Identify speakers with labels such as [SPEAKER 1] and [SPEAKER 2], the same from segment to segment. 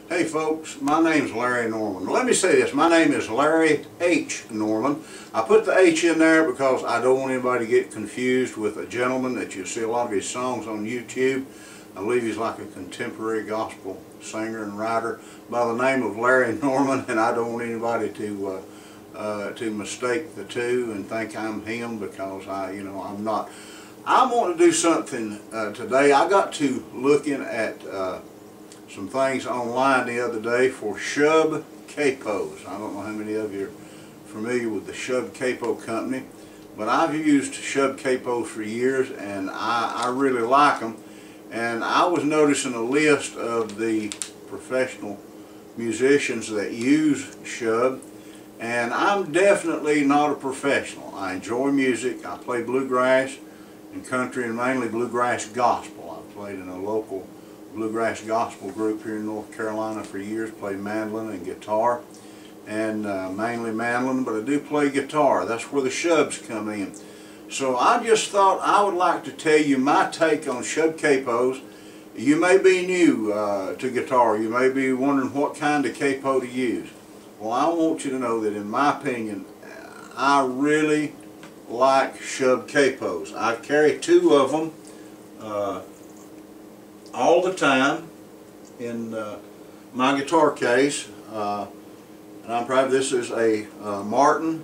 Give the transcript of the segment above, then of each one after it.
[SPEAKER 1] Hey folks, my name's Larry Norman. Let me say this, my name is Larry H. Norman. I put the H in there because I don't want anybody to get confused with a gentleman that you see a lot of his songs on YouTube. I believe he's like a contemporary gospel singer and writer by the name of Larry Norman, and I don't want anybody to mistake the two and think I'm him, because I'm not. I want to do something today. I got to looking at some things online the other day for Shubb Capos. I don't know how many of you are familiar with the Shubb Capo company, but I've used Shubb Capos for years, and I really like them. And I was noticing a list of the professional musicians that use Shubb, and I'm definitely not a professional. I enjoy music. I play bluegrass and country, and mainly bluegrass gospel. I've played in a local bluegrass gospel group here in North Carolina for years, played mandolin and guitar, and mainly mandolin, but I do play guitar. That's where the Shubbs come in. So I just thought I would like to tell you my take on Shubb Capos. You may be new to guitar. You may be wondering what kind of capo to use. Well, I want you to know that in my opinion, I really like Shubb Capos. I carry two of them all the time in my guitar case, and I'm proud this is a Martin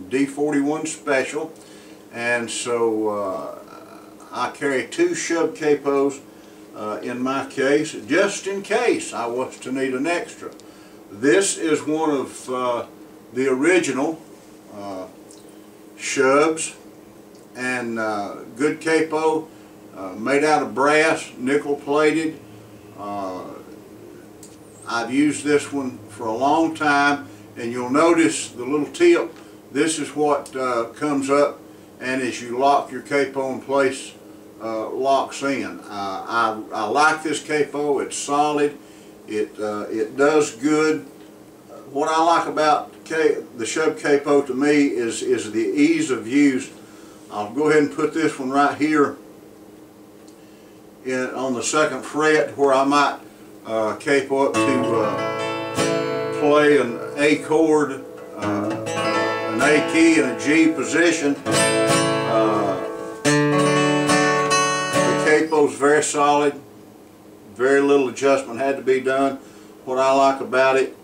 [SPEAKER 1] D41 Special, and so I carry two Shubb Capos in my case, just in case I was to need an extra. This is one of the original Shubbs, and good capo, made out of brass, nickel plated. I've used this one for a long time, and you'll notice the little tip. This is what comes up, and as you lock your capo in place, locks in. I like this capo. It's solid. It does good. What I like about the Shubb Capo to me is the ease of use. I'll go ahead and put this one right here on the second fret, where I might capo up to play an A chord, an A key, and a G position. The capo's very solid. Very little adjustment had to be done. What I like about it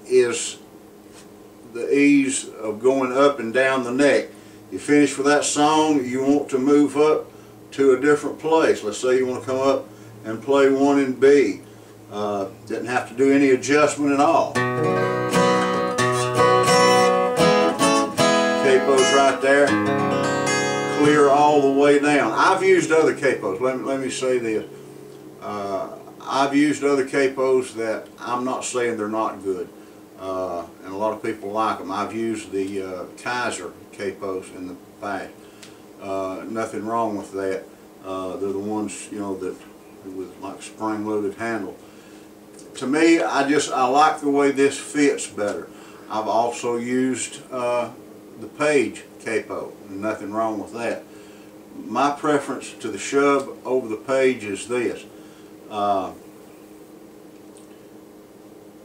[SPEAKER 1] is the ease of going up and down the neck. You finish with that song, you want to move up to a different place. Let's say you want to come up and play one in B. Didn't have to do any adjustment at all. Capo's right there, clear all the way down. I've used other capos. Let me say this. I've used other capos that I'm not saying they're not good, and a lot of people like them. I've used the Kaiser capos in the past. Nothing wrong with that. They're the ones, that with like spring-loaded handle. To me, I like the way this fits better. I've also used the Page capo. Nothing wrong with that. My preference to the Shubb over the Page is this.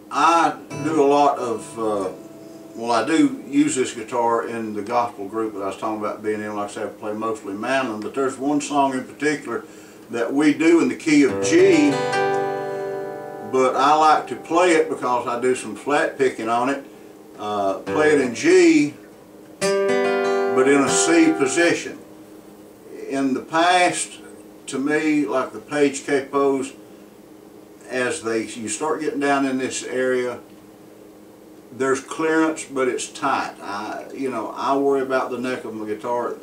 [SPEAKER 1] I do a lot of, well, I do use this guitar in the gospel group that I was talking about being in. Like I said, I play mostly mandolin, but there's one song in particular that we do in the key of G, but I like to play it because I do some flat picking on it. Play it in G, but in a C position. In the past, to me, like the Page capos, as you start getting down in this area, there's clearance, but it's tight. I worry about the neck of my guitar.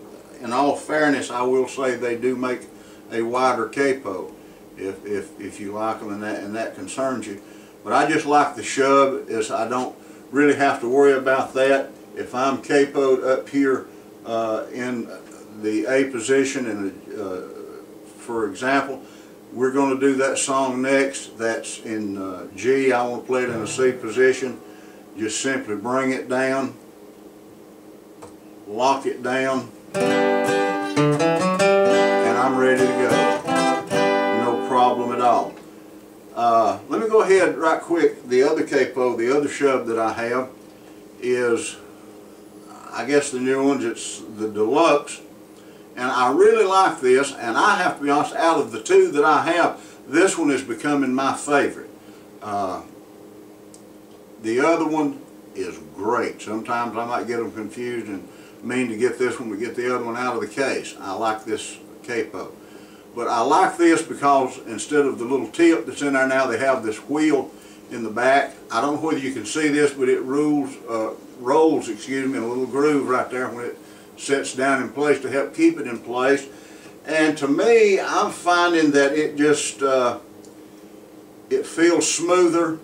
[SPEAKER 1] In all fairness, I will say they do make a wider capo if you like them and that concerns you. But I just like the Shubb, is I don't really have to worry about that. If I'm capoed up here in the A position, and for example, we're going to do that song next. That's in G. I want to play it in a C position. Just simply bring it down, lock it down, and I'm ready to go. No problem at all. Let me go ahead right quick. The other capo, the other Shubb that I have is, I guess the new ones, it's the Deluxe. And I really like this, and I have to be honest, out of the two that I have, this one is becoming my favorite. The other one is great. Sometimes I might get them confused and mean to get this one, but get the other one out of the case. I like this capo. But I like this because instead of the little tip that's in there now, they have this wheel in the back. I don't know whether you can see this, but it rolls, in a little groove right there when it sets down in place to help keep it in place. And to me, I'm finding that it just, it feels smoother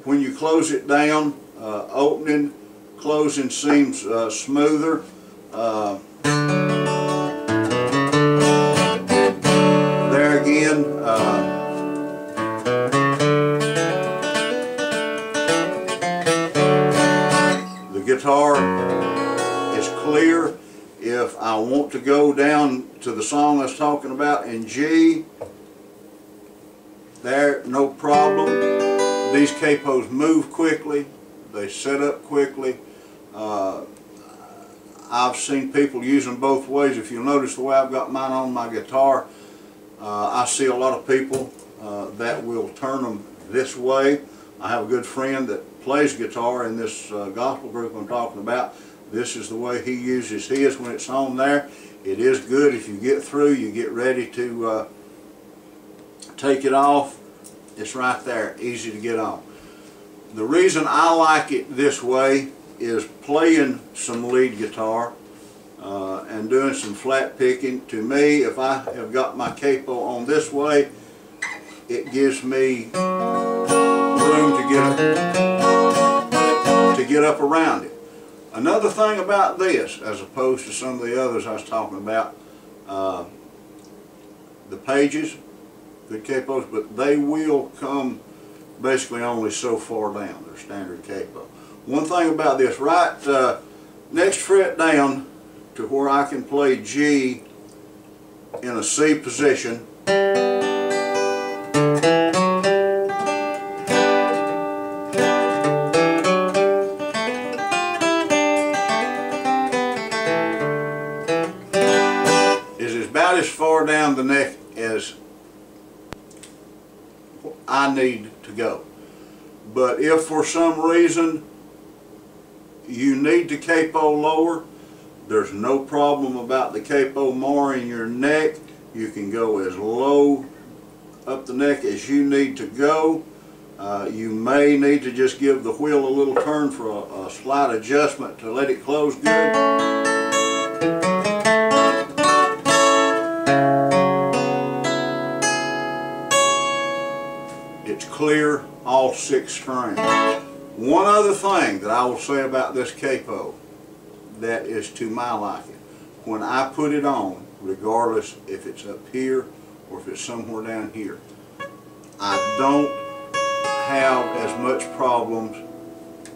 [SPEAKER 1] when you close it down. Opening, closing seems smoother. There again, the guitar is clear. If I want to go down to the song I was talking about in G, there, no problem. These capos move quickly, they set up quickly. I've seen people use them both ways. If you'll notice the way I've got mine on my guitar, I see a lot of people that will turn them this way. I have a good friend that plays guitar in this gospel group I'm talking about. This is the way he uses his when it's on there. It is good. If you get through, you get ready to take it off. It's right there, easy to get on. The reason I like it this way is playing some lead guitar and doing some flat picking. To me, if I have got my capo on this way, it gives me room to get up around it. Another thing about this, as opposed to some of the others I was talking about, the pages, good capos, but they will come basically only so far down. They're standard capo. One thing about this, right next fret down to where I can play G in a C position, is about as far down the neck as I need to go. But if for some reason you need to capo lower, there's no problem about the capo marring your neck. You can go as low up the neck as you need to go. You may need to just give the wheel a little turn for a slight adjustment to let it close good. It's clear, all 6 strings. One other thing that I will say about this capo that is to my liking. When I put it on, regardless if it's up here or if it's somewhere down here, I don't have as much problems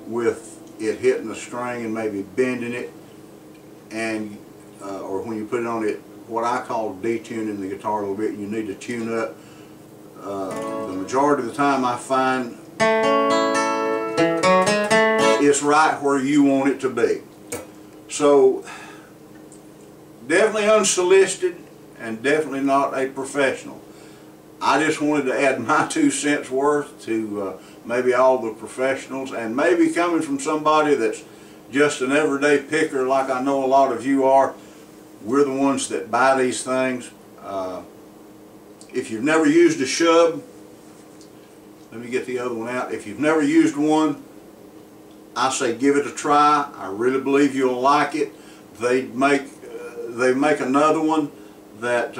[SPEAKER 1] with it hitting the string and maybe bending it, and or when you put it on it, what I call detuning the guitar a little bit. You need to tune up. The majority of the time I find it's right where you want it to be. So definitely unsolicited and definitely not a professional. I just wanted to add my 2 cents worth to maybe all the professionals, and maybe coming from somebody that's just an everyday picker like I know a lot of you are. We're the ones that buy these things. If you've never used a Shubb, let me get the other one out. If you've never used one, I say give it a try. I really believe you'll like it. They make another one that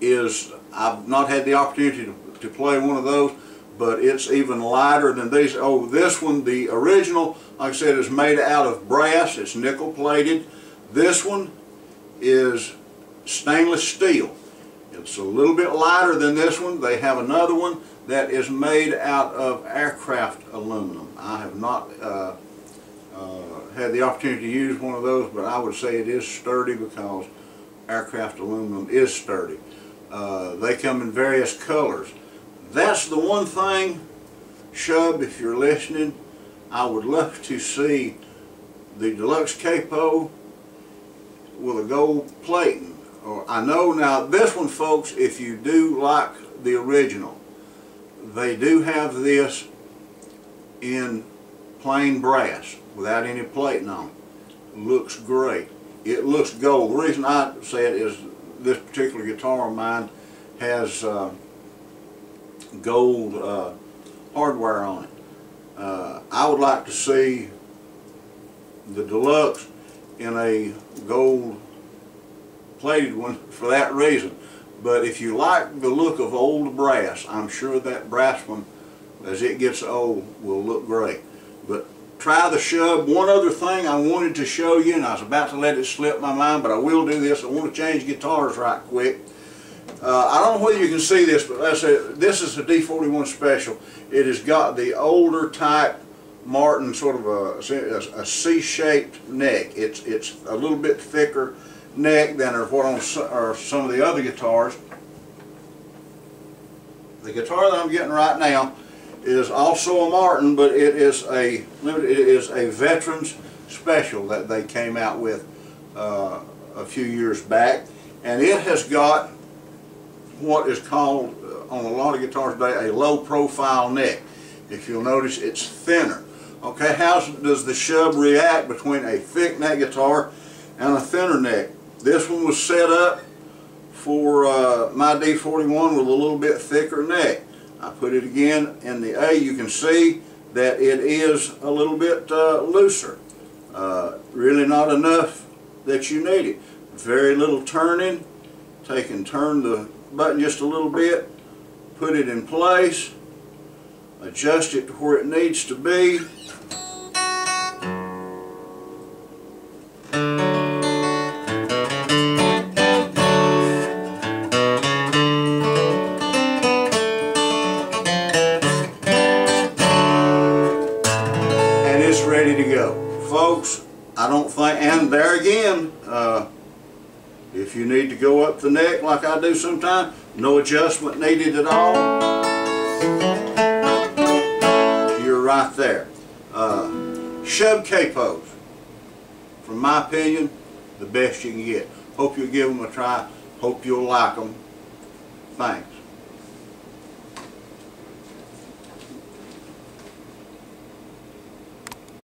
[SPEAKER 1] is, I've not had the opportunity to play one of those, but it's even lighter than these. Oh, this one, the original, like I said, is made out of brass. It's nickel plated. This one is stainless steel. It's a little bit lighter than this one. They have another one that is made out of aircraft aluminum. I have not had the opportunity to use one of those, but I would say it is sturdy because aircraft aluminum is sturdy. They come in various colors. That's the one thing, Shubb, if you're listening, I would love to see the deluxe capo with a gold plating. Or I know now this one, folks, if you do like the original, they do have this in plain brass without any plating on it. Looks great. It looks gold. The reason I say it is this particular guitar of mine has gold hardware on it. I would like to see the deluxe in a gold plated one for that reason. But if you like the look of old brass, I'm sure that brass one, as it gets old, will look great. But try the Shubb. One other thing I wanted to show you, and I was about to let it slip my mind, but I will do this. I want to change guitars right quick. I don't know whether you can see this, but let's say this is a D41 Special. It has got the older type Martin, sort of a C-shaped neck. It's a little bit thicker neck than what on some of the other guitars. The guitar that I'm getting right now is also a Martin, but it is a Veterans Special that they came out with a few years back, and it has got what is called on a lot of guitars today a low profile neck. If you'll notice, it's thinner. Okay, how does the Shubb react between a thick neck guitar and a thinner neck? This one was set up for my D41 with a little bit thicker neck. I put it again in the A. You can see that it is a little bit looser. Really not enough that you need it. Very little turning. Take and turn the button just a little bit. Put it in place. Adjust it to where it needs to be. Ready to go. Folks, I don't think, and there again, if you need to go up the neck like I do sometimes, no adjustment needed at all. You're right there. Shubb Capos, from my opinion, the best you can get. Hope you'll give them a try. Hope you'll like them. Thanks.